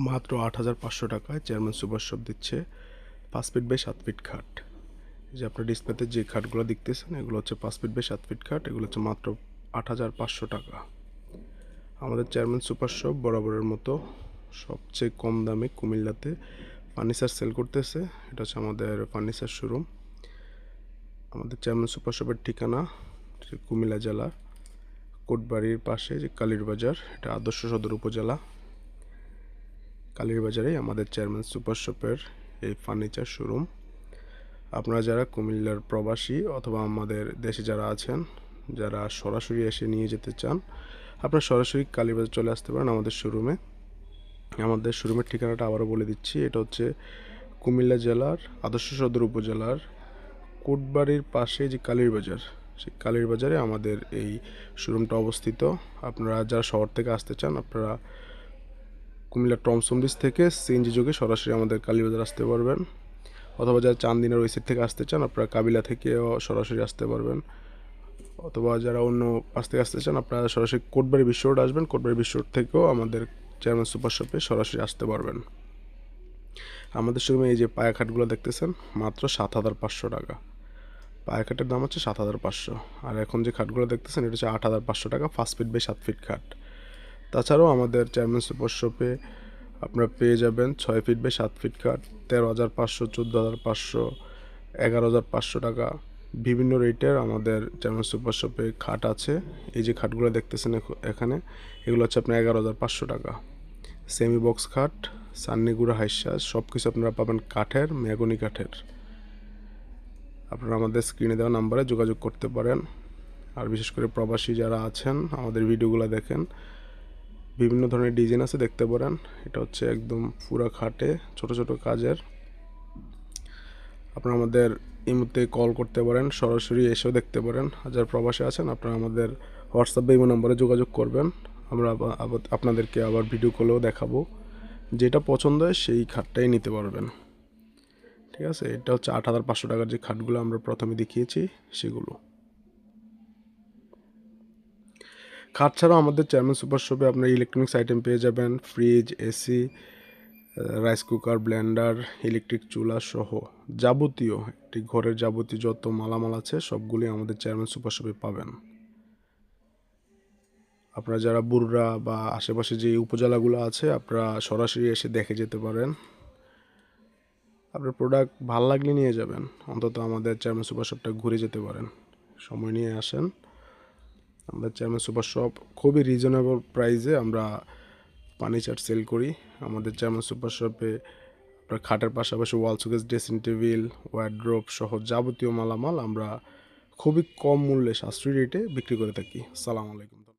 মাত্র ৮,৫০০ টাকায় chairman super shop দিচ্ছে ৫ ফিট বাই ৭ ফিট খাট। যে আপনার ডিসপ্লেতে যে খাটগুলো দেখতেছেন এগুলো হচ্ছে ৫ ফিট বাই ৭ ফিট খাট। এগুলো হচ্ছে মাত্র ৮,৫০০ টাকা। আমাদের চেয়ারম্যান সুপার শপ বরাবরের মতো সবচেয়ে কম দামে কুমিল্লাতে ফার্নিচার সেল করতেছে। এটা হচ্ছে আমাদের ফার্নিচার শোরুম। আমাদের চেয়ারম্যান সুপার শপের ঠিকানা কুমিল্লা জেলা কোটবাড়ির পাশে যে কালীর বাজার, এটা আদর্শ সদর উপজেলা। কালীর বাজারেই আমাদের চেয়ারম্যান সুপার শপের এই ফার্নিচার শোরুম। আপনারা যারা কুমিল্লার প্রবাসী অথবা আমাদের দেশে যারা আছেন, যারা সরাসরি এসে নিয়ে যেতে চান, আপনারা সরাসরি কালীবাজার চলে আসতে পারেন আমাদের শোরুমে। আমাদের শোরুমের ঠিকানাটা আবারও বলে দিচ্ছি, এটা হচ্ছে কুমিল্লা জেলার আদর্শ সদর উপজেলার কোটবাড়ির পাশে যে কালীর বাজার, সেই কালীর বাজারে আমাদের এই শোরুমটা অবস্থিত। আপনারা যারা শহর থেকে আসতে চান, আপনারা কুমিল্লা টমসম ব্রিজ থেকে সিএনজি যোগে সরাসরি আমাদের কালীবাজার আসতে পারবেন, অথবা যারা চান্দিনার ওই সাইড থেকে আসতে চান আপনারা কাবিলা থেকেও সরাসরি আসতে পারবেন, অথবা যারা অন্য পাশ থেকে আসতে চান আপনারা সরাসরি কোটবাড়ি বিশ্ব রোড আসবেন। কোটবাড়ি বিশ্ব রোড থেকেও আমাদের চেয়ারম্যান সুপার শপে সরাসরি আসতে পারবেন। আমাদের শোরুমে এই যে পায়া খাটগুলো দেখতেছেন মাত্র ৭,৫০০ টাকা। পায়া খাটের দাম হচ্ছে ৭,৫০০। আর এখন যে খাটগুলো দেখতেছেন এটা হচ্ছে ৮,৫০০ টাকা ৫ ফিট বাই ৭ ফিট খাট। তাছাড়াও আমাদের চেয়ারম্যান সুপার শপে আপনারা পেয়ে যাবেন ৬ ফিট বাই ৭ ফিট খাট ১৩,৫০০, ১৪,৫০০, ১১,৫০০ টাকা। বিভিন্ন রেটের আমাদের চেয়ারম্যান সুপার শপে খাট আছে। এই যে খাটগুলো দেখতেছেন এখানে, এগুলো হচ্ছে আপনার ১১,৫০০ টাকা। সেমি বক্স খাট, সান্নিগুড়া হাইসাজ সব কিছু আপনারা পাবেন কাঠের, মেহগনি কাঠের। আপনারা আমাদের স্ক্রিনে দেওয়া নাম্বারে যোগাযোগ করতে পারেন। আর বিশেষ করে প্রবাসী যারা আছেন আমাদের ভিডিওগুলো দেখেন, বিভিন্ন ধরনের ডিজাইন আছে, দেখতে পারেন। এটা হচ্ছে একদম পুরা খাটে ছোট ছোট কাজের। আপনারা আমাদের এই মুহূর্তে কল করতে পারেন, সরাসরি এসেও দেখতে পারেন। যারা প্রবাসে আছেন আপনারা আমাদের হোয়াটসঅ্যাপ বা ইমো নম্বরে যোগাযোগ করবেন। আমরা আপনাদেরকে আবার ভিডিও কলেও দেখাবো। যেটা পছন্দ হয় সেই খাটটাই নিতে পারবেন। ঠিক আছে, এটা হচ্ছে ৮,৫০০ টাকার যে খাটগুলো আমরা প্রথমে দেখিয়েছি সেগুলো। খাট ছাড়াও আমাদের চেয়ারম্যান সুপার শপে আপনার ইলেকট্রনিক্স আইটেম পেয়ে যাবেন, fridge, AC, rice cooker, Blender, electric চুলা সহ যাবতীয় একটি ঘরের যাবতীয় যত মালামাল আছে সবগুলি আমাদের চেয়ারম্যান সুপার শপে পাবেন। আপনারা যারা বুররা বা আশেপাশে যে উপজেলাগুলো আছে আপনারা সরাসরি এসে দেখে যেতে পারেন। আপনার প্রোডাক্ট ভালো লাগলে নিয়ে যাবেন, অন্তত আমাদের চেয়ারম্যান সুপার শপটা ঘুরে যেতে পারেন। সময় নিয়ে আসেন। আমাদের চেয়ারম্যান সুপার শপ খুবই রিজনেবল প্রাইসে আমরা ফার্নিচার সেল করি। আমাদের চেয়ারম্যান সুপার শপে আপনার খাটের পাশাপাশি ওয়াল শোকেস, ড্রেসিং টেবিল, ওয়ার্ড্রোব সহ যাবতীয় মালামাল আমরা খুবই কম মূল্যে সাশ্রয়ী রেটে বিক্রি করে থাকি। আসসালামু আলাইকুম।